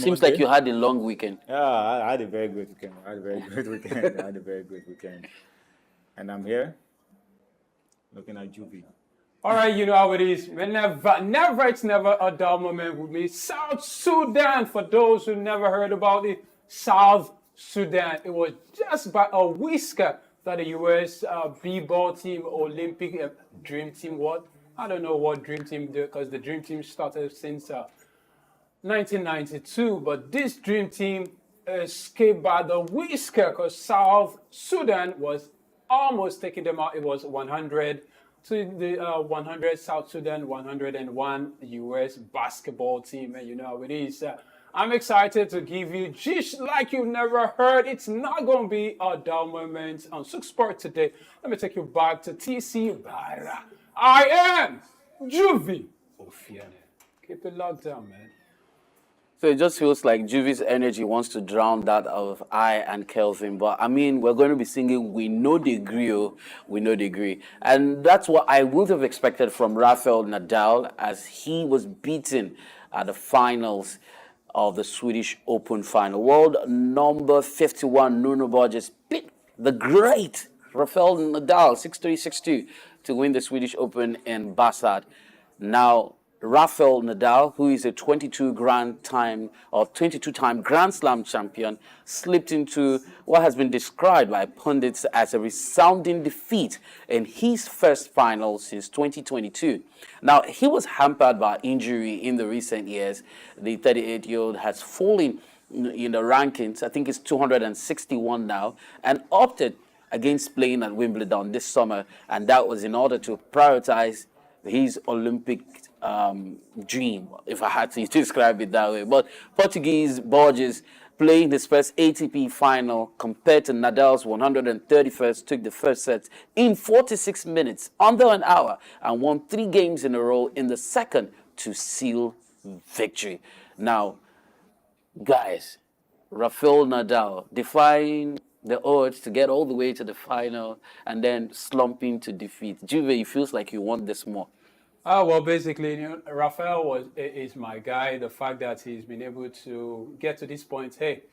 seems like you had a long weekend. Yeah, I had a very good weekend. I had a very good weekend. And I'm here looking at Juvie. All right, you know how it is. It's never a dull moment with me. South Sudan, for those who never heard about it, South Sudan. It was just by a whisker that the U.S. B-ball team, Olympic Dream Team, I don't know what Dream Team did, because the Dream Team started since 1992. But this Dream Team escaped by the whisker because South Sudan was almost taking them out. It was 100 to the 100, South Sudan 101, U.S. basketball team. And you know how it is. I'm excited to give you, just like you've never heard, it's not going to be a dull moment on SOUQ Sport today. Let me take you back to TC Bara. I am Juvie Ofiene. Keep it locked down, man. So it just feels like Juvie's energy wants to drown that of I and Kelvin. But I mean, we're going to be singing We Know the Degree, We Know the Degree. And that's what I would have expected from Rafael Nadal as he was beaten at the finals of the Swedish Open final. World number 51, Nuno Borges, beat the great Rafael Nadal, 6-3, 6-2, to win the Swedish Open in Bassad. Now, Rafael Nadal, who is a 22-time Grand Slam champion, slipped into what has been described by pundits as a resounding defeat in his first final since 2022. Now, he was hampered by injury in the recent years. The 38-year-old has fallen in the rankings. I think it's 261 now, and opted against playing at Wimbledon this summer, and that was in order to prioritize his Olympic dream, if I had to describe it that way. But Portuguese Borges, playing his first ATP final compared to Nadal's 131st, took the first set in 46 minutes, under an hour, and won 3 games in a row in the second to seal victory. Now, guys, Rafael Nadal defying the odds to get all the way to the final and then slumping to defeat. Juve, it feels like you want this more. Well, basically, Rafael is my guy. The fact that he's been able to get to this point, hey,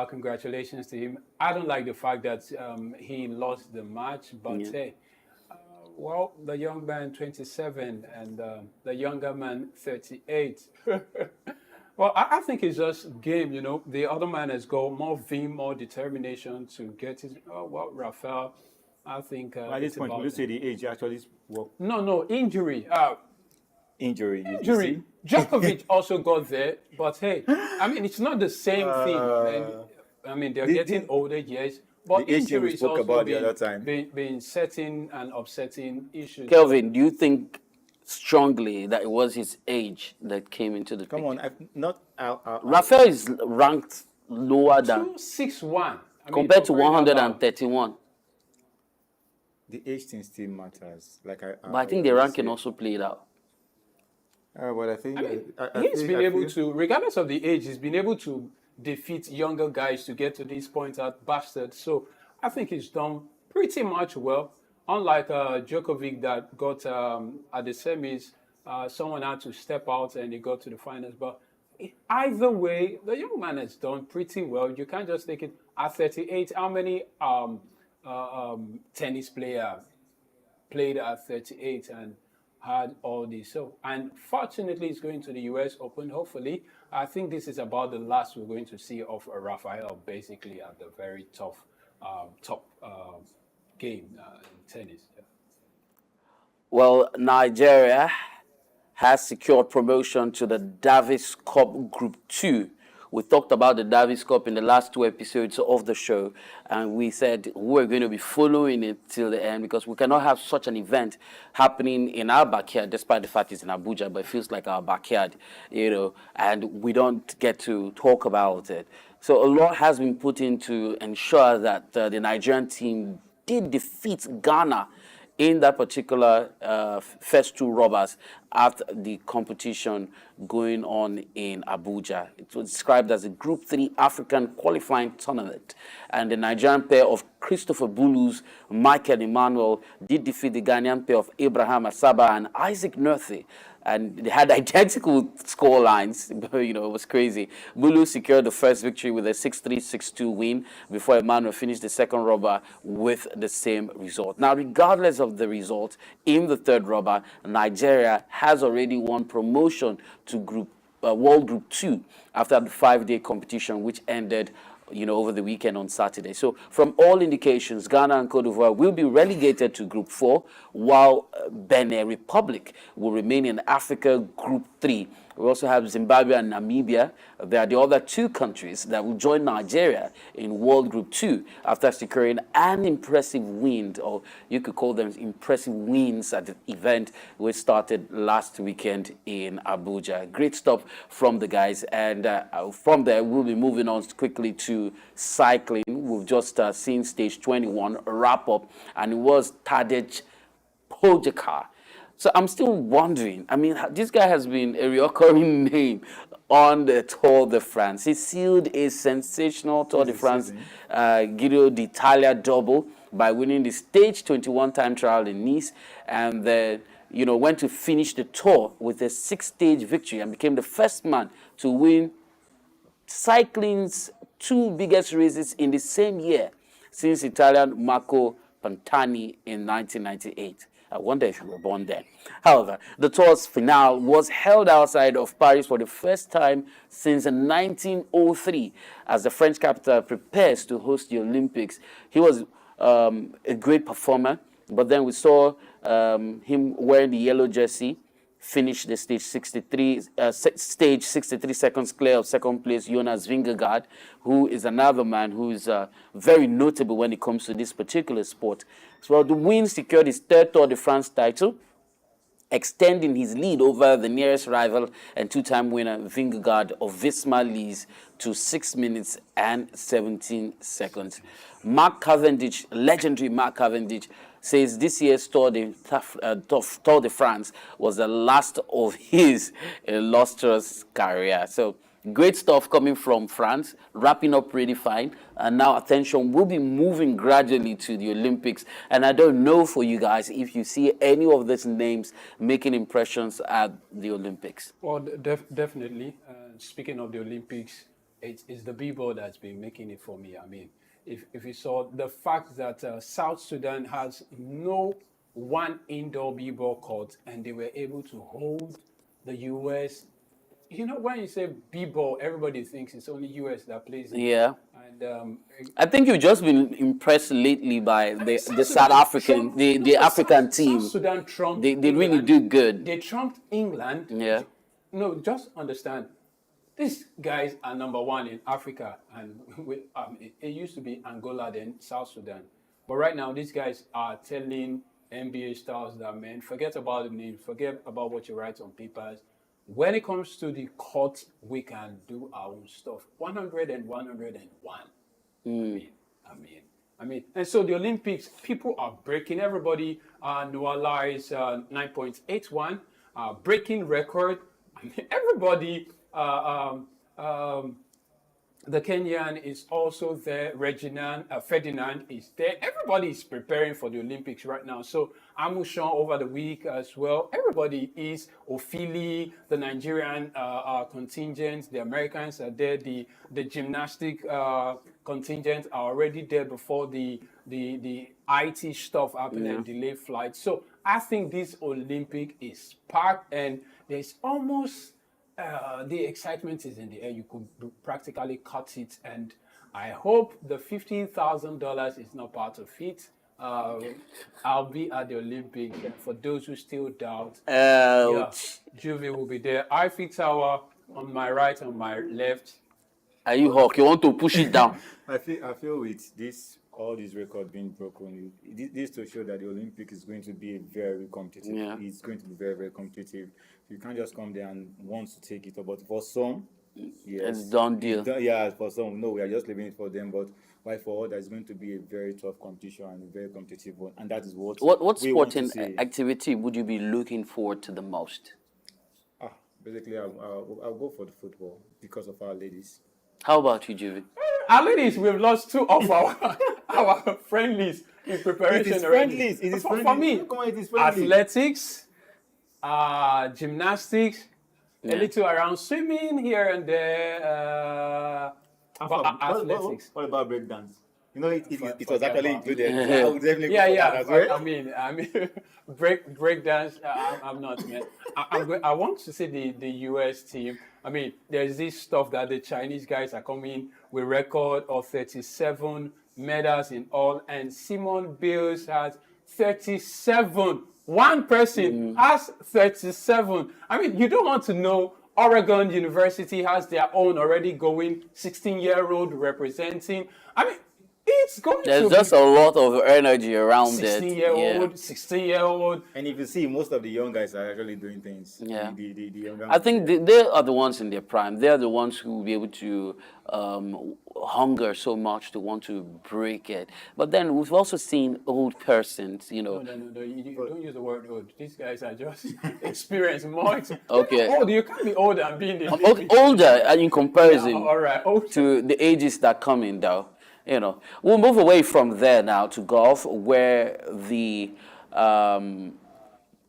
congratulations to him. I don't like the fact that he lost the match, but hey, well, the young man 27 and the younger man 38. Well, I think it's just game, The other man has got more vim, more determination to get his. Oh, well, Rafael, I think. At this point, will you say the age actually work? No, injury. Injury. Djokovic also got there, but hey, I mean, it's not the same thing. I mean, they're getting older, yes, but injury is also been setting and upsetting issues. Kelvin, do you think strongly that it was his age that came into the picture? Come on, Rafael is ranked lower than 261 compared to 131. The age thing still matters. But I think the ranking also played out. But I think he's been able to, regardless of the age, he's been able to defeat younger guys to get to this point at Bastard. So I think he's done pretty much well. Unlike Djokovic that got at the semis, someone had to step out and he got to the finals. But either way, the young man has done pretty well. You can't just take it at 38. How many tennis player played at 38 and had all this? So, and fortunately, he's going to the U.S. Open. Hopefully, I think this is about the last we're going to see of Rafael, basically at the very top game in tennis. Yeah. Well, Nigeria has secured promotion to the Davis Cup Group 2. We talked about the Davis Cup in the last 2 episodes of the show, and we said we're going to be following it till the end because we cannot have such an event happening in our backyard, despite the fact it's in Abuja, but it feels like our backyard, and we don't get to talk about it. So a lot has been put in to ensure that the Nigerian team did defeat Ghana in that particular first 2 rubbers after the competition going on in Abuja. It was described as a Group 3 African qualifying tournament. And the Nigerian pair of Christopher Bulu's Michael Emmanuel did defeat the Ghanaian pair of Abraham Asaba and Isaac Nurthy. And they had identical score lines. It was crazy. Bulu secured the first victory with a 6-3, 6-2 win before Emmanuel finished the second rubber with the same result. Now, regardless of the result in the third rubber, Nigeria has already won promotion to World Group 2 after the 5-day competition, which ended over the weekend on Saturday. So from all indications, Ghana and Cote d'Ivoire will be relegated to Group 4, while Benin Republic will remain in Africa Group 3. We also have Zimbabwe and Namibia. They are the other two countries that will join Nigeria in World Group 2 after securing an impressive win, or you could call them impressive wins at the event which started last weekend in Abuja. Great stuff from the guys. And from there, we'll be moving on quickly to cycling. We've just seen stage 21 wrap up, and it was Tadej Pogacar. So I'm still wondering. I mean, this guy has been a recurring name on the Tour de France. He sealed a sensational Tour de France Giro d'Italia double by winning the stage 21 time trial in Nice, and then went to finish the tour with a 6-stage victory and became the first man to win cycling's two biggest races in the same year since Italian Marco Pantani in 1998. I wonder if you were born then. However, the tour's finale was held outside of Paris for the first time since 1903 as the French capital prepares to host the Olympics. He was a great performer, but then we saw him wearing the yellow jersey, finished the stage 63 seconds clear of second place, Jonas Vingegaard, who is another man who is very notable when it comes to this particular sport. So the win secured his third Tour de France title, extending his lead over the nearest rival and two-time winner Vingegaard of Visma Lease to 6 minutes and 17 seconds. Mark Cavendish, legendary Mark Cavendish, says this year's Tour de France was the last of his illustrious career. So great stuff coming from France, wrapping up pretty fine. And now attention will be moving gradually to the Olympics. And I don't know for you guys if you see any of these names making impressions at the Olympics. Well, definitely. Speaking of the Olympics, it's the b-ball that's been making it for me. I mean, if you saw the fact that South Sudan has no one indoor b-ball court, and they were able to hold the U.S. When you say b-ball, everybody thinks it's only U.S. that plays it. Yeah. And I think you've just been impressed lately by the South African, the African team. South Sudan trumped They really do good. They trumped England. Yeah. No, just understand. These guys are number one in Africa, and it used to be Angola, then South Sudan. But right now, these guys are telling NBA stars that, man, forget about the name, forget about what you write on papers. When it comes to the court, we can do our own stuff. 100 and 101. I mean, and so the Olympics, people are breaking. Everybody, Noah is 9.81, breaking record. I mean, everybody. The Kenyan is also there. Ferdinand is there. Everybody is preparing for the Olympics right now. So Amushan over the week as well. Everybody is. Ofili, the Nigerian contingent, the Americans are there. The gymnastic contingent are already there before the IT stuff happened and delayed flights. So I think this Olympic is packed, and there's almost the excitement is in the air. You could practically cut it, and I hope the $15,000 is not part of it. I'll be at the Olympics, and for those who still doubt, Juvie will be there. Eiffel Tower on my right, on my left. Are you Hawk? You want to push it down? I feel with all these records being broken, this to show that the Olympic is going to be very competitive. Yeah. It's going to be very, very competitive. You can't just come there and want to take it. But for some, yes, It's done deal. For some, no, we are just leaving it for them. But why for others, it's going to be a very tough competition and a very competitive one. And that is what What we want to sporting see. activity would you be looking forward to the most? Basically, I'll go for the football because of our ladies. How about you, Juvie? At least we've lost two of our friendlies in preparation It is already. friendlies. It is For friendlies. me, Come on, it is friendly. athletics, gymnastics, a little around swimming here and there. But athletics. What about breakdance? You know, it was Forget actually about included. So I would definitely go Yeah, for yeah. that as well. I mean, break dance. I'm not, man. I want to see the US team. I mean, there's this stuff that the Chinese guys are coming with record of 37 medals in all, and Simone Biles has 37. One person has 37. I mean, you don't want to know. Oregon University has their own already going 16-year-old representing. I mean, it's going There's to just be a lot of energy around it. 16-year-old, 16-year-old. And if you see, most of the young guys are actually doing things. Yeah. The younger I think they are the ones in their prime. They are the ones who will be able to hunger so much to want to break it. But then we've also seen old persons, No. You don't use the word old. These guys are just experienced, more Okay. Old. You can't be old and being the older in comparison all right. Old. to the ages that come in, though. We'll move away from there now to golf, where the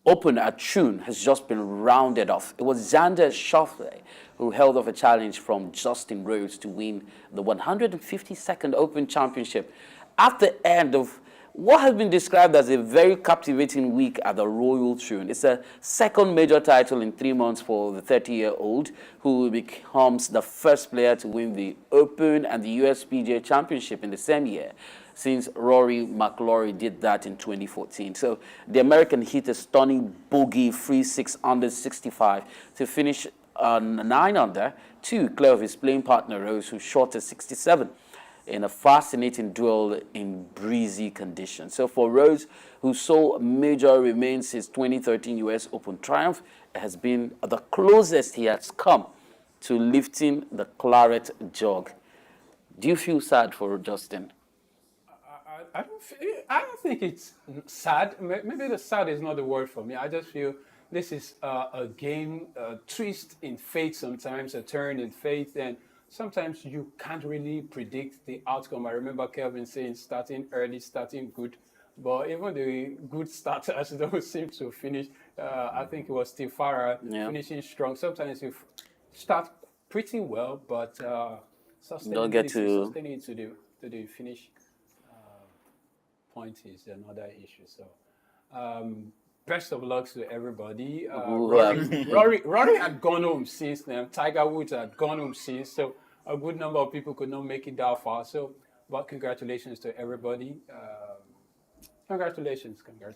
Open at Troon has just been rounded off. It was Xander Schauffele who held off a challenge from Justin Rose to win the 152nd Open Championship at the end of what has been described as a very captivating week at the Royal Troon. It's a second major title in 3 months for the 30-year-old, who becomes the first player to win the Open and the USPGA Championship in the same year, since Rory McIlroy did that in 2014. So the American hit a stunning bogey free 6 under 65 to finish 9 under, 2 clear of his playing partner Rose, who shot a 67 in a fascinating duel in breezy conditions. So for Rose, whose sole major remains his 2013 US Open triumph, it has been the closest he has come to lifting the claret jug. Do you feel sad for Justin? I don't think it's sad. Maybe the sad is not the word for me. I just feel this is a game, a twist in fate sometimes, a turn in fate, and sometimes you can't really predict the outcome. I remember Kelvin saying starting early, starting good, but even the good starters don't seem to finish. I think it was Steve Farrar finishing strong. Sometimes you start pretty well, but Don't get to sustaining it to the finish point is another issue. So, best of luck to everybody. Rory had gone home since then. Tiger Woods had gone home since. So, a good number of people could not make it that far. So, but congratulations to everybody. Congratulations, man.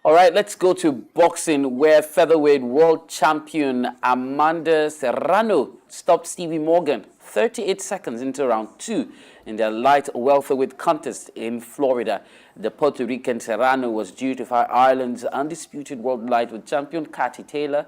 All right, let's go to boxing, where featherweight world champion Amanda Serrano stopped Stevie Morgan 38 seconds into round 2 in their light welterweight contest in Florida. The Puerto Rican Serrano was due to fight Ireland's undisputed world lightweight champion Katie Taylor,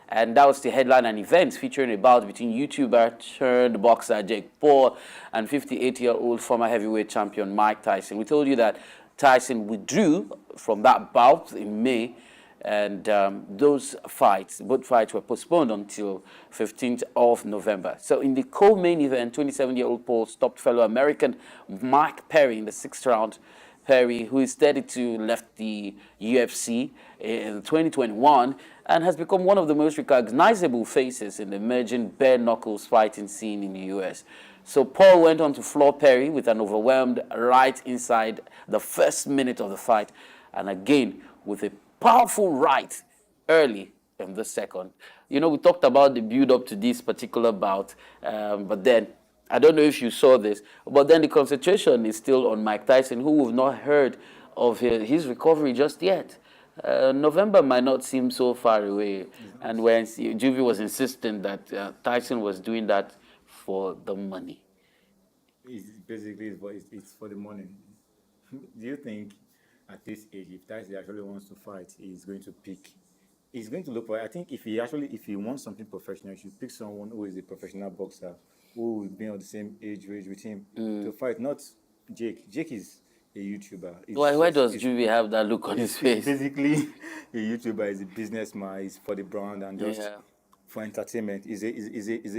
and that was the headline and event featuring a bout between YouTuber turned boxer Jake Paul and 58-year-old former heavyweight champion Mike Tyson. We told you that Tyson withdrew from that bout in May, and both fights were postponed until 15th of November. So in the co-main event, 27-year-old Paul stopped fellow American Mike Perry in the 6th round. Perry, who is 32, left the UFC in 2021 and has become one of the most recognizable faces in the emerging bare knuckles fighting scene in the US. So Paul went on to floor Perry with an overwhelmed right inside the first minute of the fight, and again with a powerful right early in the second. We talked about the build-up to this particular bout, but then, I don't know if you saw this, but then the concentration is still on Mike Tyson, who we've not heard of his recovery just yet. November might not seem so far away, and when Juvie was insisting that Tyson was doing that for the money. It's for the money. Do you think at this age, if Tyson actually wants to fight, he's going to pick? He's going to look for. I think if he wants something professional, he should pick someone who is a professional boxer, who will be on the same age range with him to fight. Not Jake. Jake is a YouTuber. Why does Juvie have that look on his face? Basically, a YouTuber is a businessman. He's for the brand and just for entertainment. Is a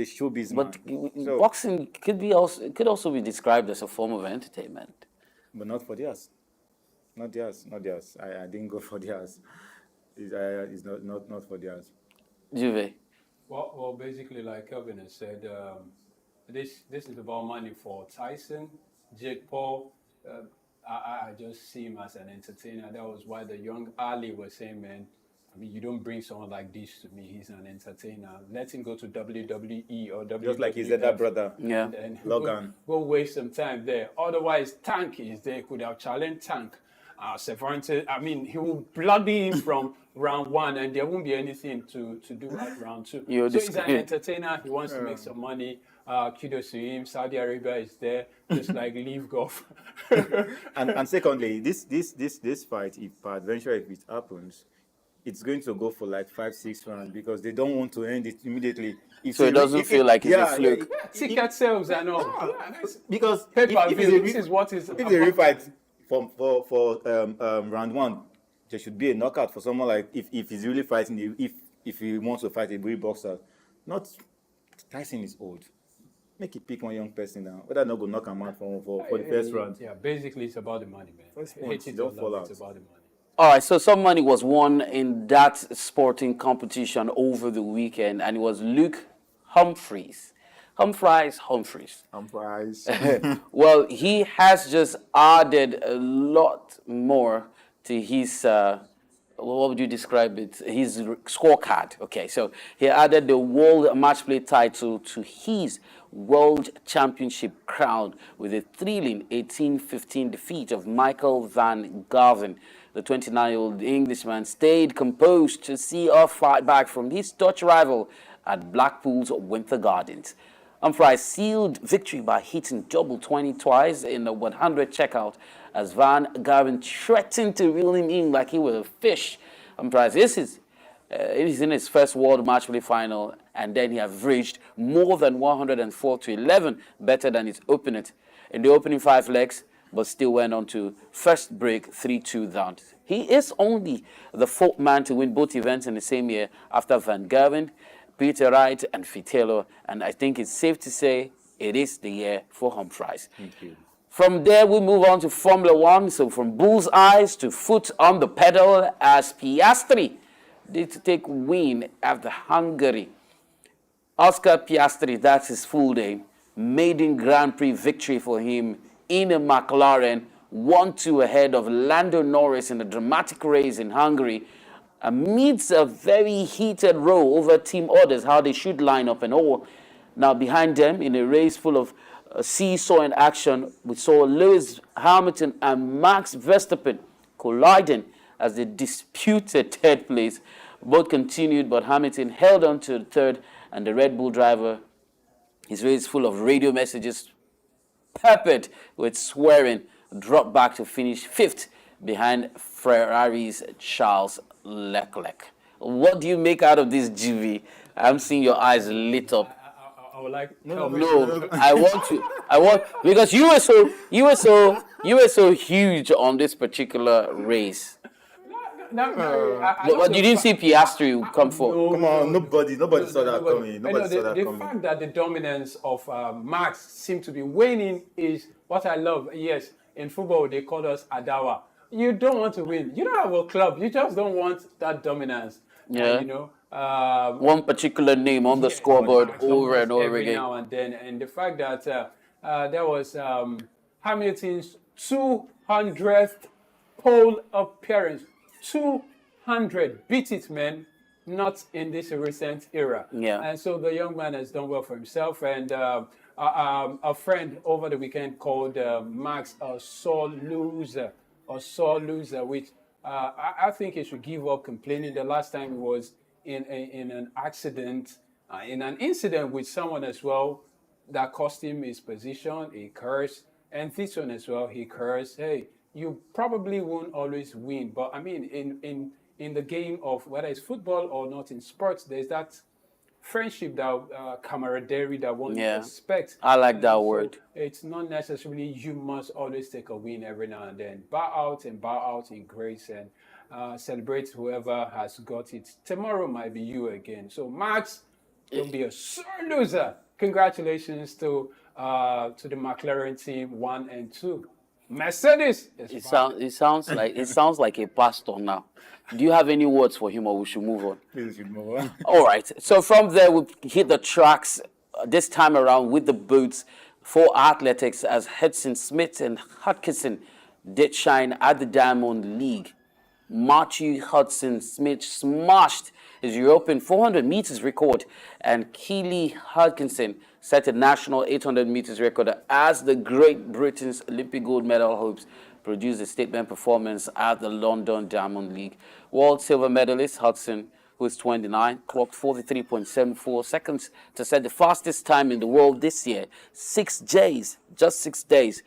showbiz But man. So, boxing could also be described as a form of entertainment. but not for theirs. Not theirs. Not theirs. I didn't go for theirs. It's not for theirs. Juve. Well, basically, like Kelvin has said, this is about money for Tyson, Jake Paul. I just see him as an entertainer. That was why the young Ali was saying, man, I mean, you don't bring someone like this to me. He's an entertainer. Let him go to WWE or WWF. Just like his other brother, Yeah. And Logan. go waste some time there. Otherwise, Tank is there. Could have challenged Tank. Cervantes, I mean, he will bloody him from round one, and there won't be anything to do at round two. You're So he's an discreet. entertainer. He wants to make some money. Kudos to him. Saudi Arabia is there, just like Leave Golf. And secondly, this fight, if peradventure if it happens, it's going to go for like 5-6 rounds because they don't want to end it immediately. So it doesn't feel like it's a fluke. Ticket sales and all. Because Pay-per-view, this is what is. if they refight for round one, there should be a knockout for someone like if he's really fighting, if he wants to fight a real boxer. Not Tyson is old. Make it pick one young person now. Whether not go knock him out for the first round. Yeah, basically it's about the money, man. First point, Hate it don't or fall love out. It's about the money. All right, so some money was won in that sporting competition over the weekend, and it was Luke Humphreys. Humphreys. Surprise. Well, he has just added a lot more to his, what would you describe it? His scorecard. Okay, so he added the World Match Play title to his World Championship crown with a thrilling 18-15 defeat of Michael van Gerwen. The 29-year-old Englishman stayed composed to see a fight back from his Dutch rival at Blackpool's Winter Gardens. Humphreys sealed victory by hitting double 20 twice in the 100 checkout as Van Gerwen threatened to reel him in like he was a fish. Humphreys is in his first World Match Play final, and then he averaged more than 104-11, better than his opponent in the opening 5 legs, but still went on to first break 3-2 down. He is only the 4th man to win both events in the same year after Van Gerwen, Peter Wright, and Fitelo, and I think it's safe to say it is the year for Humphreys. Thank you. From there, we move on to Formula One. So from bull's eyes to foot on the pedal as Piastri did take win after Hungary. Oscar Piastri, that's his full name, maiden Grand Prix victory for him in a McLaren, 1-2 ahead of Lando Norris in a dramatic race in Hungary, amidst a very heated row over team orders, how they should line up and all. Now behind them, in a race full of seesaw action, we saw Lewis Hamilton and Max Verstappen colliding as they disputed third place. Both continued, but Hamilton held on to the third, and the Red Bull driver, his race full of radio messages, peppered with swearing, dropped back to finish 5th behind Ferrari's Charles Leclerc. What do you make out of this, GV? I'm seeing your eyes lit up. I would like No, I want because you were so huge on this particular race. But you didn't see Piastri come forward. Come on, nobody saw that coming. Nobody saw that the coming. fact that the dominance of Max seemed to be waning is what I love. Yes, in football they call us Adawa. You don't want to win. You don't have a club. You just don't want that dominance. Yeah. You know. One particular name on the scoreboard over and over every again. now and then, and the fact that there was Hamilton's 200th pole appearance. 200, beat it, man. Not in this recent era. Yeah. And so the young man has done well for himself. And a friend over the weekend called Max a sore loser, which I think he should give up complaining. The last time he was in an accident, in an incident with someone as well that cost him his position. He cursed, and this one as well, he cursed. Hey, you probably won't always win, but I mean, in the game of whether it's football or not in sports, there's that friendship, that camaraderie that one expects. I like that So word. it's not necessarily you must always take a win every now and then. Bow out in grace and celebrate whoever has got it. Tomorrow might be you again. So Max, Don't be a sore loser. Congratulations to the McLaren team 1 and 2. Mercedes is fine. It sounds like a pastor now. Do you have any words for him, or we should move on? Please, we should move on. All right. So from there, we hit the tracks this time around with the boots for athletics as Hudson Smith and Hutchinson did shine at the Diamond League. Matthew Hudson Smith smashed his European 400 meters record, and Keely Hutchinson set a national 800 meters record as the Great Britain's Olympic gold medal hopes produced a statement performance at the London Diamond League. World silver medalist Hudson, who is 29, clocked 43.74 seconds to set the fastest time in the world this year. 6 days, just 6 days.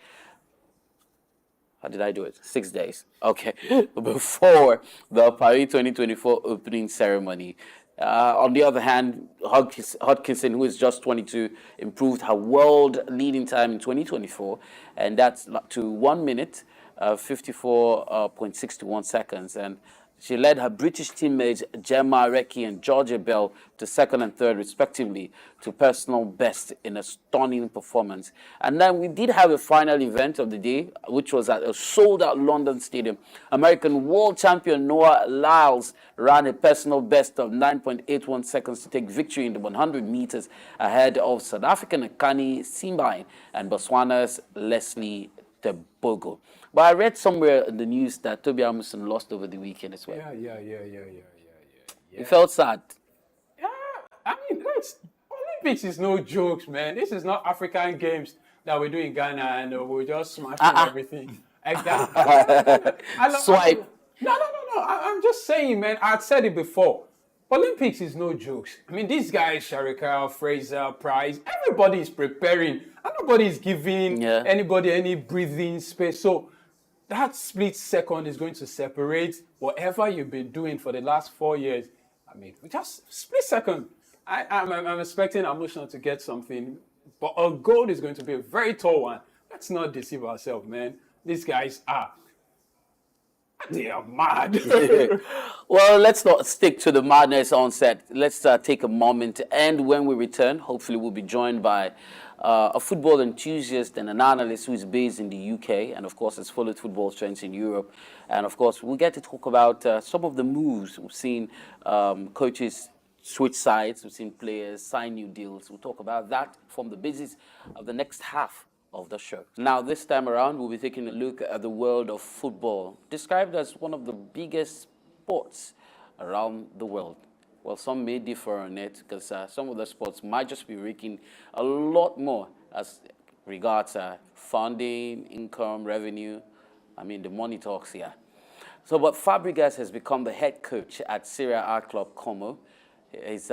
How did I do it? 6 days. Okay. Before the Paris 2024 opening ceremony. On the other hand, Hodgkinson, who is just 22, improved her world leading time in 2024, and that's to 1 minute, 54.61 seconds. And she led her British teammates Gemma Recchi and Georgia Bell to second and third, respectively, to personal best in a stunning performance. And then we did have a final event of the day, which was at a sold-out London stadium. American world champion Noah Lyles ran a personal best of 9.81 seconds to take victory in the 100 meters ahead of South African Akani Simbine and Botswana's Leslie Tebogo. But I read somewhere in the news that Toby Amuson lost over the weekend as well. Yeah. It felt sad. Yeah, I mean, Olympics is no jokes, man. This is not African Games that we do in Ghana and we're just smashing everything. Exactly. Swipe. No. I'm just saying, man. I've said it before. Olympics is no jokes. I mean, these guys, Sharika, Fraser, Price, everybody is preparing. And nobody is giving anybody any breathing space. So that split second is going to separate whatever you've been doing for the last 4 years. I mean, just split second. I'm expecting Amusan to get something, but our goal is going to be a very tall one. Let's not deceive ourselves, man. These guys they are mad. Well, let's not stick to the madness on set. Let's take a moment, and when we return, hopefully we'll be joined by a football enthusiast and an analyst who is based in the UK, and of course has followed football trends in Europe. And of course, we'll get to talk about some of the moves. We've seen coaches switch sides, we've seen players sign new deals. We'll talk about that from the basis of the next half of the show. Now, this time around, we'll be taking a look at the world of football, described as one of the biggest sports around the world. Well, some may differ on it because some of the sports might just be raking a lot more as regards funding, income, revenue. I mean, the money talks here. So, but Fabregas has become the head coach at Serie A club Como. He's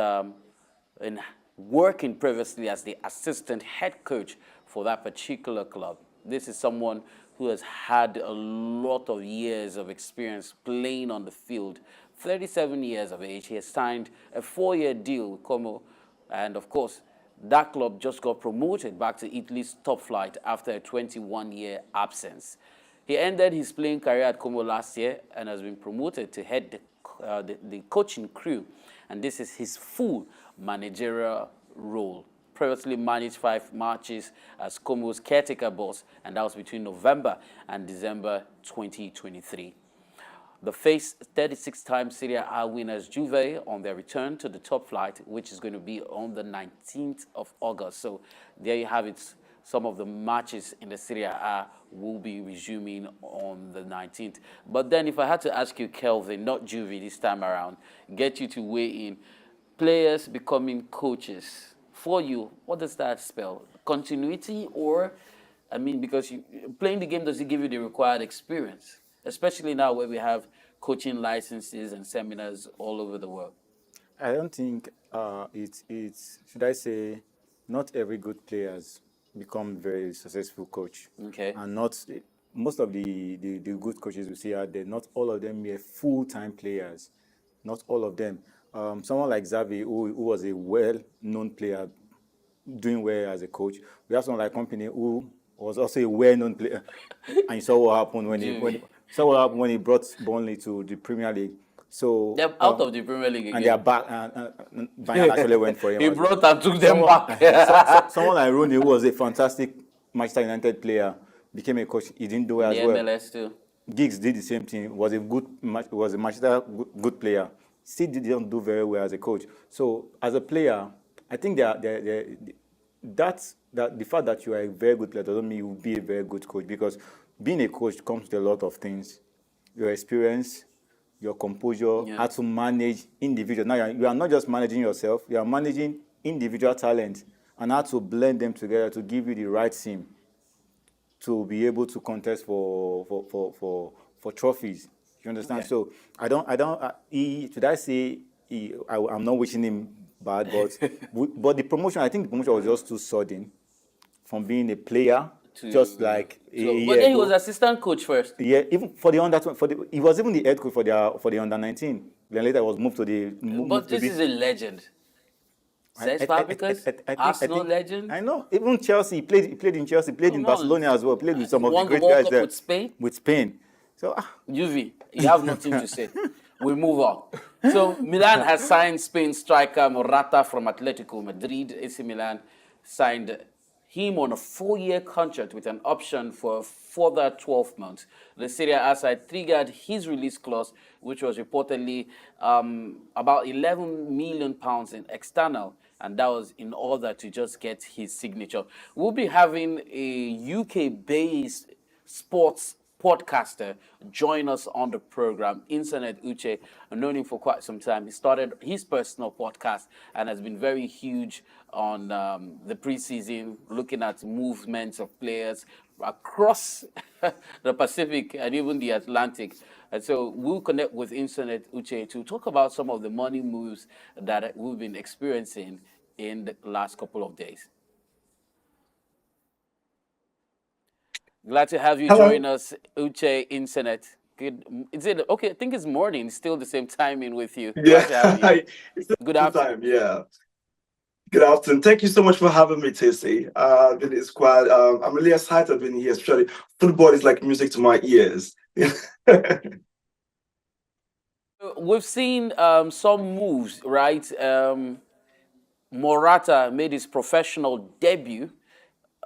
working previously as the assistant head coach for that particular club. This is someone who has had a lot of years of experience playing on the field. 37 years of age. He has signed a 4-year deal with Como. And of course, that club just got promoted back to Italy's top flight after a 21-year absence. He ended his playing career at Como last year and has been promoted to head the coaching crew. And this is his full managerial role. Previously managed 5 matches as Como's caretaker boss, and that was between November and December 2023. The face 36-time Serie A winners Juve on their return to the top flight, which is going to be on the 19th of August. So there you have it. Some of the matches in the Serie A will be resuming on the 19th. But then if I had to ask you, Kelvin, not Juve this time around, get you to weigh in, players becoming coaches, for you, what does that spell? Continuity, or, I mean, because playing the game doesn't give you the required experience, especially now where we have coaching licenses and seminars all over the world. I don't think it's should I say, not every good players become very successful coach. Okay. And not most of the good coaches we see out there, not all of them are full-time players. Not all of them. Someone like Xavi, who was a well-known player, doing well as a coach. We have someone like Company, who was also a well-known player, and you saw what happened when he brought Burnley to the Premier League. So they're out of the Premier League again. And they are back. Bayern actually went for him. He as well. brought and took them Someone, back. someone like Rooney, who was a fantastic Manchester United player, became a coach. He didn't do it as The well. MLS too. Giggs did the same thing. Was a Manchester good player. Still didn't do very well as a coach. So as a player, I think that the fact that you are a very good player doesn't mean you will be a very good coach, because being a coach comes with a lot of things. Your experience, your composure, how to manage individuals. Now you are not just managing yourself, you are managing individual talent and how to blend them together to give you the right team to be able to contest for trophies. You understand? Okay. So should I say I'm not wishing him bad, but the promotion, I think the promotion was just too sudden from being a player, just like a year But then he ago. was assistant coach first. Yeah, even for the under he was even the head coach for the under 19. Then later was moved to the. But this is a legend. Cesc Fabregas, Arsenal legend. I know. Even Chelsea, he played in Chelsea, played in Barcelona as well, played with some of the Won the great World guys Cup there. with Spain. With Spain. So Juvi, you have nothing to say. We move on. So Milan has signed Spain striker Morata from Atletico Madrid. AC Milan signed him on a 4-year contract with an option for a further 12 months. The Serie A side triggered his release clause, which was reportedly about 11 million pounds in external, and that was in order to just get his signature. We'll be having a UK-based sports podcaster join us on the program, Internet Uche. I've known him for quite some time. He started his personal podcast and has been very huge on the preseason, looking at movements of players across the Pacific and even the Atlantic. And so we'll connect with Internet Uche to talk about some of the money moves that we've been experiencing in the last couple of days. Glad to have you join us, Uche Internet. Good. Is it okay? I think it's morning. Still the same timing with you. Glad to have you. It's the Good same afternoon. time, yeah. Good afternoon. Thank you so much for having me, TC. It's quite, I'm really excited being here, especially football is like music to my ears. We've seen some moves, right? Morata made his professional debut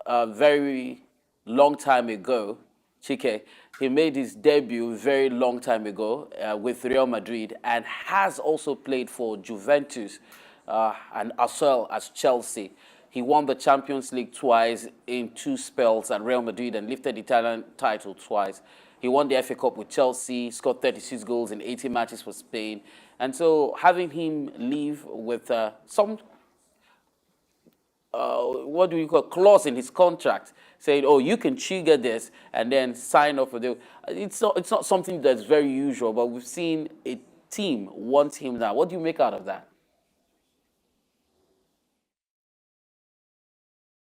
very long time ago. Chike, he made his debut very long time ago with Real Madrid and has also played for Juventus and as well as Chelsea. He won the Champions League twice in 2 spells at Real Madrid and lifted the Italian title twice. He won the FA Cup with Chelsea, scored 36 goals in 80 matches for Spain. And so having him leave with some what do you call clause in his contract saying, "Oh, you can trigger this and then sign off with it." It's not something that's very usual, but we've seen a team want him now. What do you make out of that?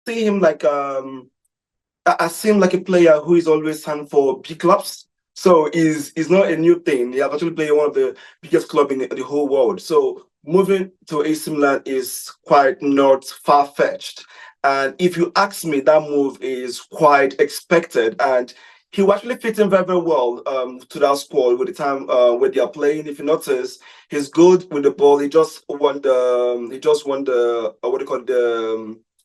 See him like I see him like a player who is always signed for big clubs. So is not a new thing. He has actually played one of the biggest clubs in the whole world. So moving to AC Milan is quite not far-fetched. And if you ask me, that move is quite expected. And he will actually fit in very, very well to that squad with the time where they are playing. If you notice, he's good with the ball. He just won the what do you call it,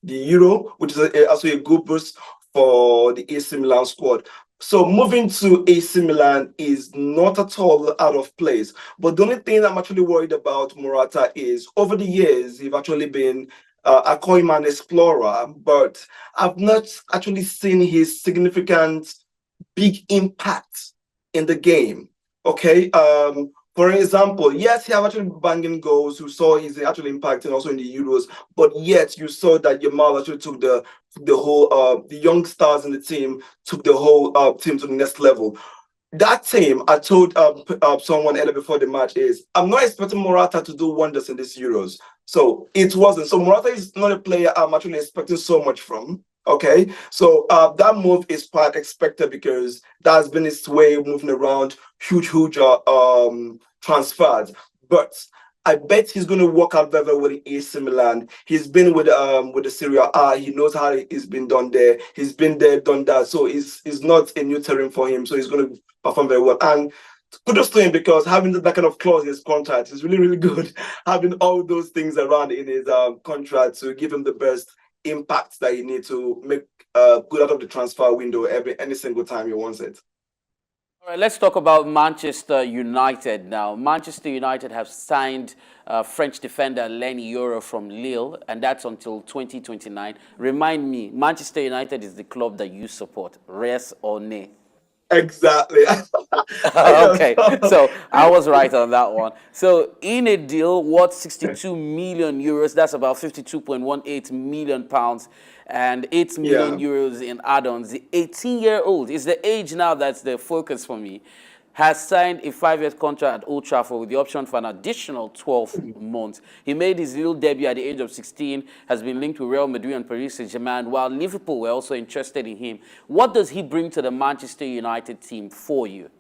the Euro, which is also a good boost for the AC Milan squad. So moving to AC Milan is not at all out of place. But the only thing I'm actually worried about Morata is over the years, he's actually been, I call him an explorer, but I've not actually seen his significant big impact in the game. Okay. For example, yes, he have actually banging goals. You saw he's actually impacting also in the Euros, but yet you saw that Yamal actually took the whole the young stars in the team took the whole team to the next level. That team, I told someone earlier before the match, is I'm not expecting Morata to do wonders in this Euros. So it wasn't. So Morata is not a player I'm actually expecting so much from. Okay, so that move is quite expected because that's been its way moving around huge transfers. But I bet he's going to work out very well with AC Milan. He's been with the Serie A. He knows how it's been done there. He's been there, done that. So it's not a new terrain for him. So he's going to perform very well. And kudos to him because having that kind of clause in his contract is really, really good. Having all those things around in his contract to give him the best impact that he needs to make good out of the transfer window any single time he wants it. All right, let's talk about Manchester United now. Manchester United have signed French defender Lenny Yoro from Lille, and that's until 2029. Remind me, Manchester United is the club that you support, res or nay? Exactly. Okay, so I was right on that one. So in a deal worth 62 million euros, that's about 52.18 million pounds, and 8 million Yeah. euros in add-ons. The 18-year-old is the age now that's the focus for me. Has signed a 5-year contract at Old Trafford with the option for an additional 12 months. He made his real debut at the age of 16, has been linked with Real Madrid and Paris Saint-Germain, while Liverpool were also interested in him. What does he bring to the Manchester United team for you?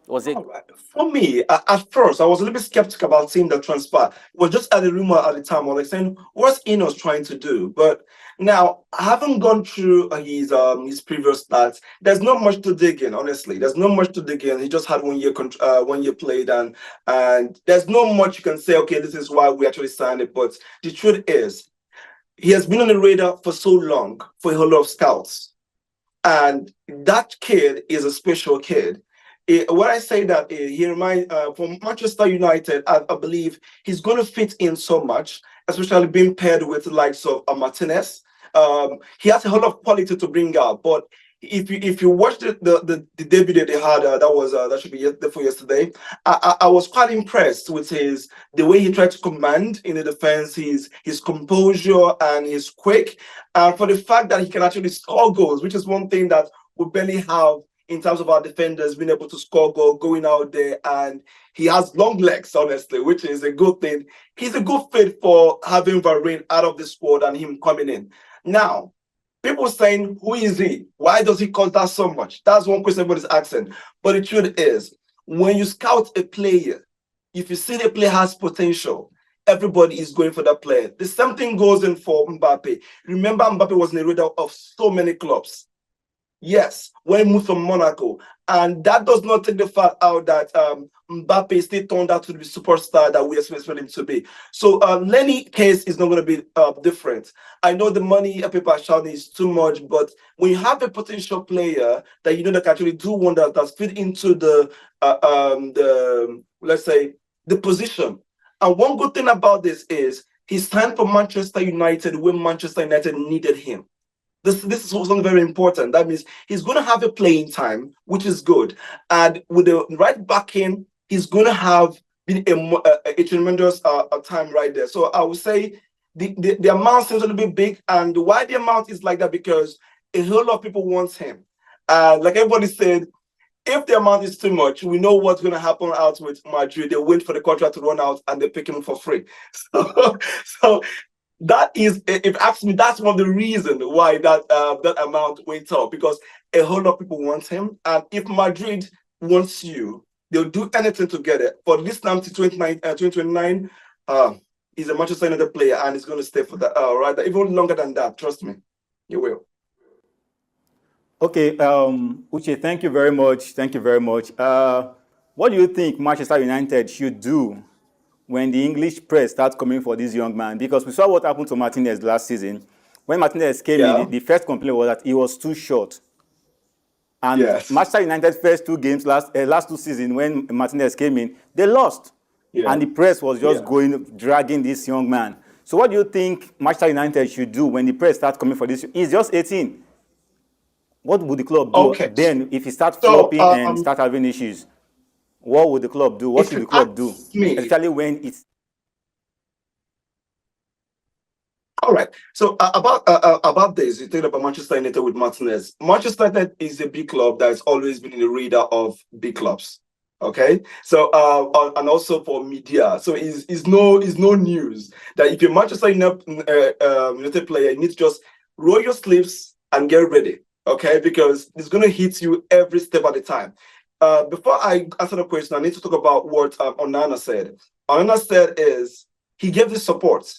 Was it? All right. For me, at first, I was a little bit skeptical about seeing the transfer. It was just at the rumor at the time. I was like saying, what's Ineos trying to do? But now, I haven't gone through his previous stats. There's not much to dig in, honestly. There's not much to dig in. He just had 1 year played, and there's not much you can say. Okay, this is why we actually signed it. But the truth is, he has been on the radar for so long for a whole lot of scouts, and that kid is a special kid. When I say that, he reminds from Manchester United, I believe he's going to fit in so much, especially being paired with the likes of Martinez. He has a whole lot of quality to bring out, but if you watch the debut that they had, that should be for yesterday. I was quite impressed with the way he tried to command in the defense, his composure and his quick, and for the fact that he can actually score goals, which is one thing that we barely have in terms of our defenders being able to score goal, going out there, and he has long legs, honestly, which is a good thing. He's a good fit for having Varane out of the squad and him coming in. Now, people saying, who is he? Why does he cost that so much? That's one question everybody's asking. But the truth is, when you scout a player, if you see the player has potential, everybody is going for that player. The same thing goes in for Mbappe. Remember, Mbappe was in the radar of so many clubs. Yes, when he moved from Monaco. And that does not take the fact out that Mbappe still turned out to be the superstar that we expect him to be. So Lenny case is not going to be different. I know the money people are shouting is too much, but when you have a potential player that you know that can actually do wonders that fit into the let's say the position. And one good thing about this is he signed for Manchester United when Manchester United needed him. This is something very important. That means he's going to have a playing time, which is good. And with the right backing, he's going to have been a tremendous time right there. So I would say the amount seems a little bit big. And why the amount is like that? Because a whole lot of people want him. Like everybody said, if the amount is too much, we know what's going to happen out with Madrid. They wait for the contract to run out and they pick him for free. So that is, if you ask me, that's one of the reasons why that amount went up, because a whole lot of people want him. And if Madrid wants you, they'll do anything to get it. For this time to 2029, he's a Manchester United player and he's going to stay for that, right? Even longer than that, trust me, he will. Okay, Uche, thank you very much. Thank you very much. What do you think Manchester United should do when the English press starts coming for this young man? Because we saw what happened to Martinez last season. When Martinez came in, the first complaint was that he was too short. And Manchester United's first two games, last two seasons, when Martinez came in, they lost. And the press was just dragging this young man. So what do you think Manchester United should do when the press starts coming for this? He's just 18. What would the club do then if he starts flopping and start having issues? What would the club do? What should the club do? Especially when it's... All right. So about this, you think about Manchester United with Martinez. Manchester United is a big club that's always been in the radar of big clubs. Okay. So and also for media. So it's no news that if you're Manchester United player, you need to just roll your sleeves and get ready. Okay, because it's going to hit you every step at a time. Before I answer the question, I need to talk about what Onana said. Onana said is he gave the support,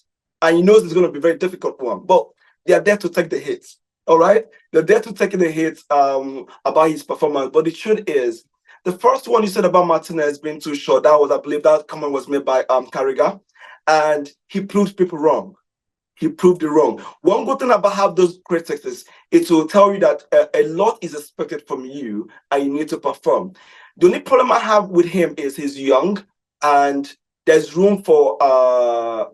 and he knows it's going to be a very difficult one, but they are there to take the hits. All right, they're there to take the hits about his performance. But the truth is, The first one you said about Martinez being too short, that was, I believe, that comment was made by Carragher, and he proved people wrong. He proved it wrong. One good thing about have those critics is it will tell you that a lot is expected from you and you need to perform. The only problem I have with him is he's young and there's room for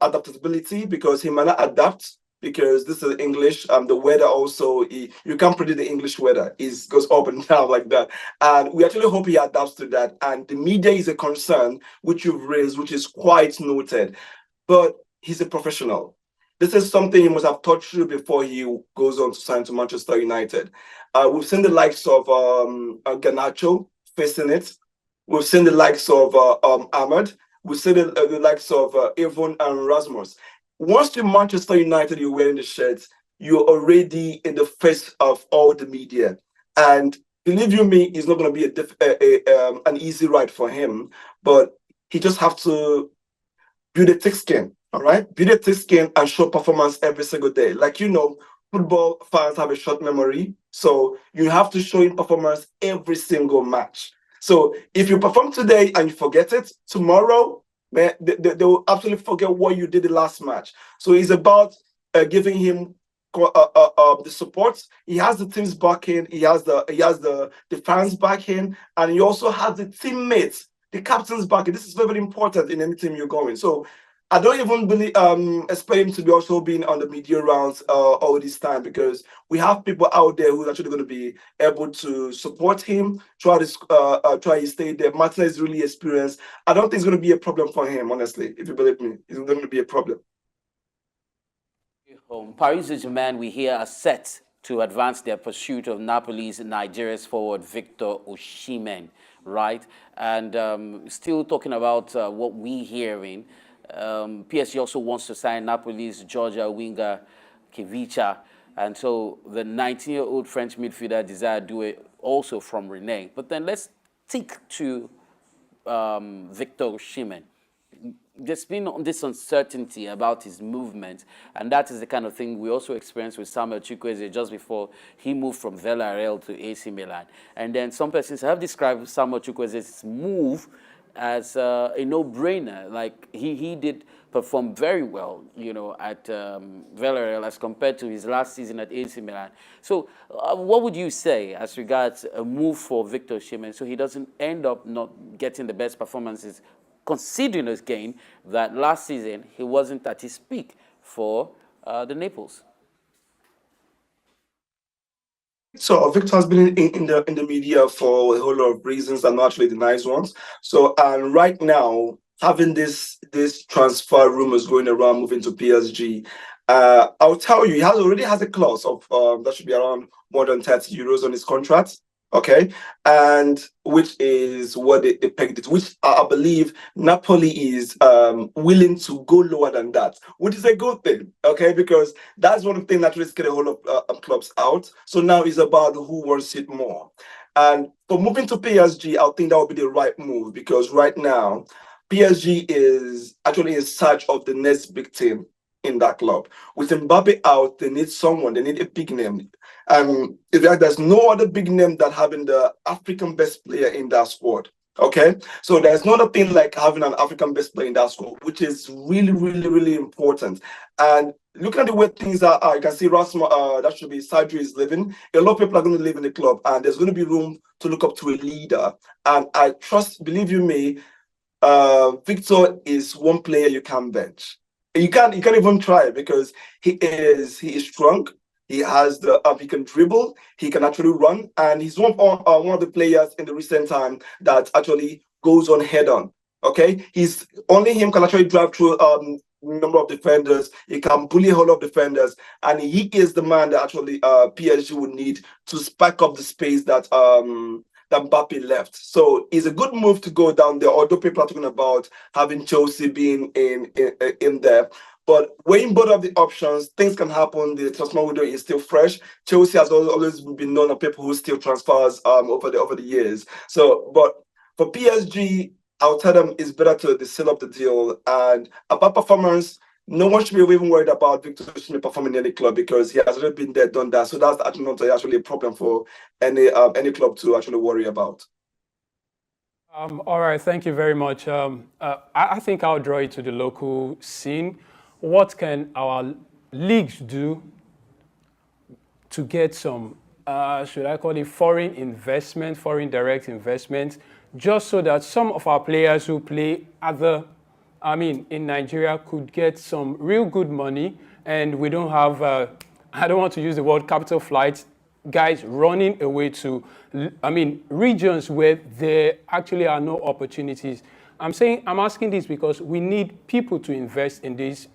adaptability because he might not adapt because this is English. The weather also, you can't predict the English weather. It goes up and down like that. And we actually hope he adapts to that. And the media is a concern, which you've raised, which is quite noted. But he's a professional. This is something he must have thought through before he goes on to sign to Manchester United. We've seen the likes of Garnacho facing it. We've seen the likes of Ahmed. We've seen the likes of Avon and Rasmus. Once you're Manchester United, you're wearing the shirts, you're already in the face of all the media. And believe you me, it's not going to be an easy ride for him, but he just have to build a thick skin. All right, build a thick skin and show performance every single day. Like football fans have a short memory, so you have to show in performance every single match. So if you perform today and you forget it, tomorrow, man, they will absolutely forget what you did the last match. So it's about giving him the support. He has the team's backing. He has the fans backing, and he also has the teammates, the captain's backing. This is very, very important in any team you're going. So I don't even believe expect him to be also being on the media rounds all this time because we have people out there who are actually going to be able to support him, try to stay there. Martin is really experienced. I don't think it's going to be a problem for him, honestly. If you believe me, it's going to be a problem. Paris Saint-Germain, we hear, are set to advance their pursuit of Napoli's Nigeria's forward Victor Osimhen, right? And still talking about what we hearing. PSG also wants to sign Napoli's Georgia winger Kivicha, and so the 19-year-old French midfielder desired to do it also from Rennes. But then let's stick to Victor Osimhen. There's been this uncertainty about his movement, and that is the kind of thing we also experienced with Samuel Chukwueze just before he moved from Villarreal to AC Milan. And then some persons have described Samuel Chukwueze's move as a no-brainer. Like he did perform very well, at Villarreal as compared to his last season at AC Milan. So what would you say as regards a move for Victor Osimhen so he doesn't end up not getting the best performances, considering again that last season he wasn't at his peak for the Naples? So Victor has been in the media for a whole lot of reasons and not actually the nice ones. So and right now, having this transfer rumors going around moving to PSG, I'll tell you, he already has a clause of that should be around more than 30 euros on his contract. Okay, and which is what they pegged it, which I believe Napoli is willing to go lower than that, which is a good thing, okay, because that's one of the things that really scared a whole of clubs out. So now it's about who wants it more. And for moving to PSG, I think that would be the right move because right now, PSG is actually in search of the next big team in that club. With Mbappe out, they need someone, they need a big name. And in fact, there's no other big name than having the African best player in that squad. Okay, so there's not a thing like having an African best player in that squad, which is really, really, really important. And looking at the way things are, you can see Rasmus, that should be Sadri is leaving. A lot of people are going to leave in the club, and there's going to be room to look up to a leader. And I trust, believe you me, Victor is one player you can bench. You can't even try because he is strong. He has he can dribble, he can actually run, and he's one of the players in the recent time that actually goes on head on. Okay, he's only him can actually drive through number of defenders. He can bully a whole lot of defenders, and he is the man that actually PSG would need to spike up the space that that Mbappe left. So it's a good move to go down there. Although people are talking about having Chelsea being in there. But weighing both of the options, things can happen. The transfer window is still fresh. Chelsea has always been known of people who steal transfers over the years. So, but for PSG, I'll tell them it's better to seal up the deal. And about performance, no one should be even worried about Victor Osimhen performing in any club because he has already been there, done that. So that's actually not actually a problem for any club to actually worry about. All right, thank you very much. I think I'll draw it to the local scene. What can our leagues do to get some, should I call it foreign investment, foreign direct investment, just so that some of our players who play in Nigeria could get some real good money and we don't have, I don't want to use the word capital flight, guys running away to, regions where there actually are no opportunities. I'm asking this because we need people to invest in this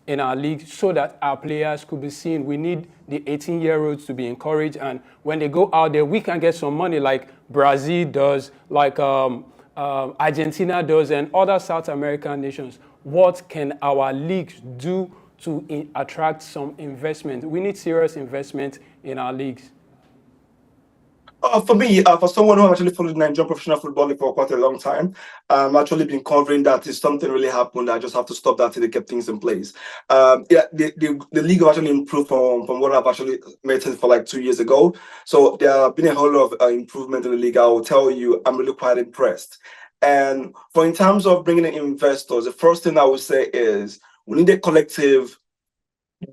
in our league so that our players could be seen. We need the 18-year-olds to be encouraged, and when they go out there, we can get some money like Brazil does, like Argentina does, and other South American nations. What can our leagues do to attract some investment? We need serious investment in our leagues. For me, for someone who actually followed Nigerian professional football for quite a long time, actually been covering that if something really happened, I just have to stop that till they get things in place. The league have actually improved from what I've actually met it for like 2 years ago. So there have been a whole lot of improvement in the league. I will tell you, I'm really quite impressed. And for in terms of bringing in investors, the first thing I would say is we need a collective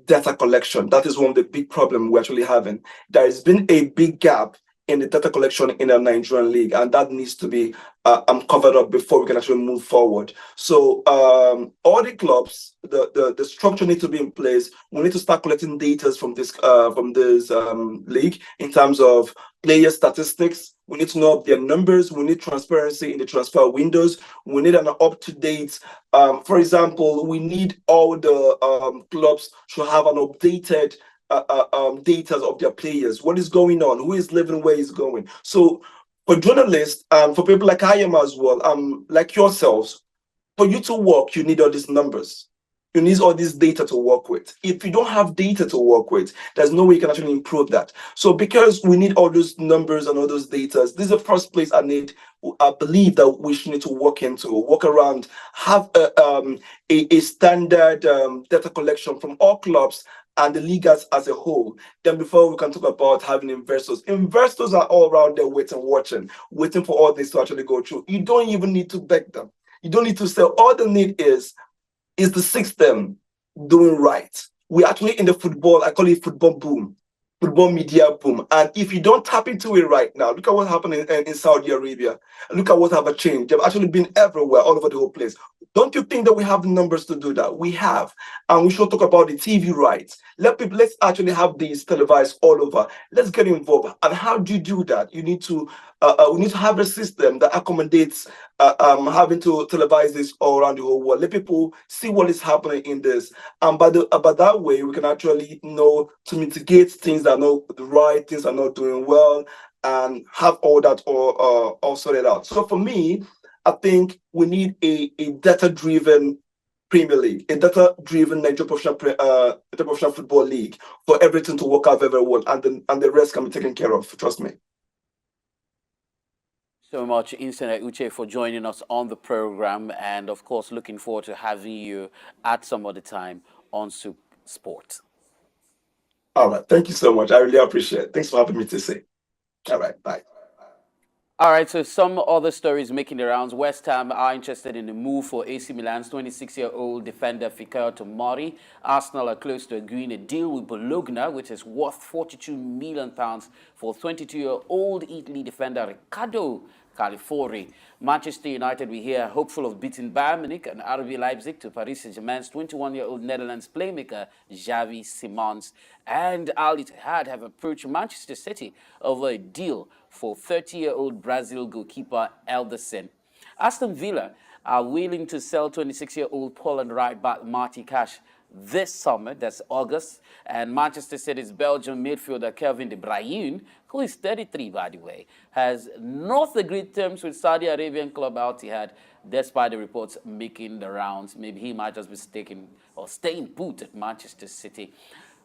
data collection. That is one of the big problems we're actually having. There has been a big gap in the data collection in a Nigerian league, and that needs to be covered up before we can actually move forward. So all the clubs, the structure needs to be in place. We need to start collecting data from this league in terms of player statistics. We need to know their numbers. We need transparency in the transfer windows. We need an up-to-date. For example, we need all the clubs to have an updated data of their players, what is going on, who is living, where is going. So for journalists, for people like I am as well, like yourselves, for you to work, you need all these numbers. You need all this data to work with. If you don't have data to work with, there's no way you can actually improve that. So because we need all those numbers and all those data, this is the first place I believe that we should need to work around, have a standard data collection from all clubs and the league as a whole. Then before we can talk about having investors. Investors are all around there waiting for all this to actually go through. You don't even need to beg them. You don't need to say, all they need is the system doing right. We're actually in the football, I call it football boom, football media boom. And if you don't tap into it right now, look at what happened in Saudi Arabia. Look at what have changed. They've actually been everywhere, all over the whole place. Don't you think that we have the numbers to do that? We have. And we should talk about the TV rights. Let's actually have these televised all over. Let's get involved. And how do you do that? You need to we need to have a system that accommodates having to televise this all around the whole world. Let people see what is happening in this. And by that way, we can actually know to mitigate things that are not right, things are not doing well, and have all that all sorted out. So for me, I think we need a data-driven Premier League, a data-driven Nigerian professional football league for everything to work out very well, and the rest can be taken care of. Trust me. So much, Insane Uche, for joining us on the program, and of course, looking forward to having you at some other time on SOUQ Sports. All right, thank you so much. I really appreciate it. Thanks for having me to say. All right, bye. All right, so some other stories making the rounds. West Ham are interested in the move for AC Milan's 26-year-old defender Fikayo Tomori. Arsenal are close to agreeing a deal with Bologna, which is worth £42 million for 22-year-old Italy defender Riccardo Califori. Manchester United, we hear, hopeful of beating Bayern Munich and RB Leipzig to Paris Saint-Germain's 21-year-old Netherlands playmaker Xavi Simons. And Al Ittihad have approached Manchester City over a deal for 30-year-old Brazil goalkeeper Elderson. Aston Villa are willing to sell 26-year-old Poland right-back Marty Cash this summer, that's August, and Manchester City's Belgian midfielder Kevin De Bruyne, who is 33 by the way, has not agreed terms with Saudi Arabian club Al Ittihad, despite the reports making the rounds. Maybe he might just be staying put at Manchester City.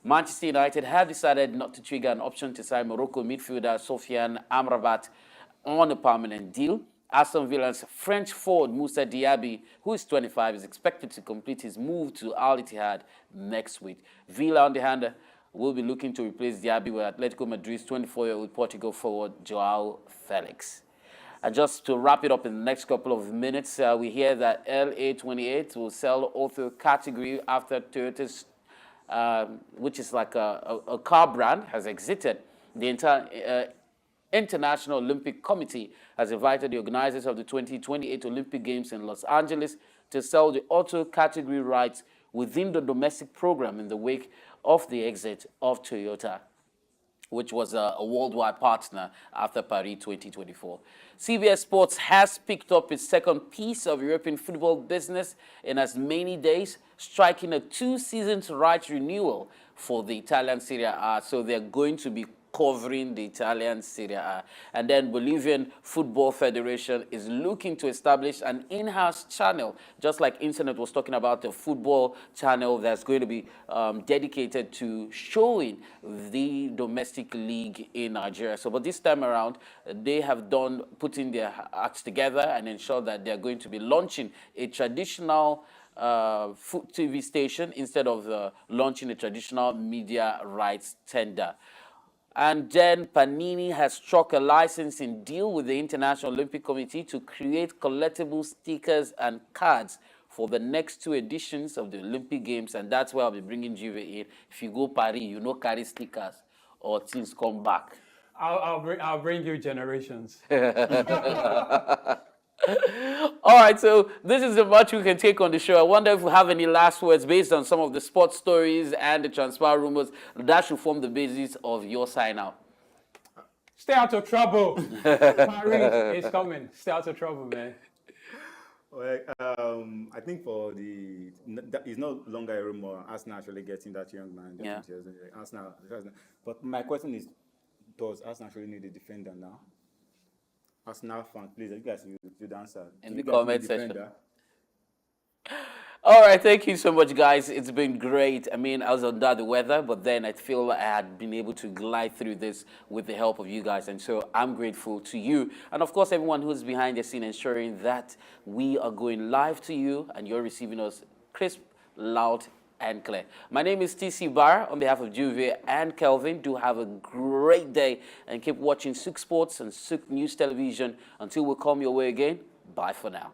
Manchester United have decided not to trigger an option to sign Morocco midfielder Sofiane Amrabat on a permanent deal. Aston Villa's French forward Moussa Diaby, who is 25, is expected to complete his move to Al Ittihad next week. Villa, on the hand, will be looking to replace Diaby with Atletico Madrid's 24-year-old Portugal forward Joao Felix. And just to wrap it up in the next couple of minutes, we hear that LA28 will sell auto category after Toyota's, which is like a car brand, has exited. The entire International Olympic Committee has invited the organizers of the 2028 Olympic Games in Los Angeles to sell the auto category rights within the domestic program in the wake of the exit of Toyota, which was a worldwide partner after Paris 2024. CBS Sports has picked up its second piece of European football business in as many days, striking a 2-season rights renewal for the Italian Serie A. So they're going to be covering the Italian Serie A. And then Bolivian Football Federation is looking to establish an in-house channel, just like Internet was talking about, the football channel that's going to be dedicated to showing the domestic league in Nigeria. So, but this time around, they have putting their acts together and ensured that they're going to be launching a traditional TV station instead of launching a traditional media rights tender. And then Panini has struck a licensing deal with the International Olympic Committee to create collectible stickers and cards for the next 2 editions of the Olympic Games. And that's where I'll be bringing Juve in. If you go Paris, you know, carry stickers or things come back. I'll bring you generations. All right, so this is the much we can take on the show. I wonder if we have any last words based on some of the sports stories and the transfer rumors that should form the basis of your sign out. Stay out of trouble. Paris is coming. Stay out of trouble, man. Well, I think it's no longer a rumor. Arsenal actually getting that young man. Yeah. Arsenal. But my question is, does Arsenal actually need a defender now? Arsenal fans, please, you guys should answer. In the comment section. All right, thank you so much, guys. It's been great. I mean, I was under the weather, but then I feel I had been able to glide through this with the help of you guys. And so I'm grateful to you. And of course, everyone who's behind the scene ensuring that we are going live to you and you're receiving us crisp, loud, and clear. My name is TC Barr. On behalf of Juve and Kelvin, do have a great day and keep watching SOUQ Sports and SOUQ News Television. Until we come your way again, bye for now.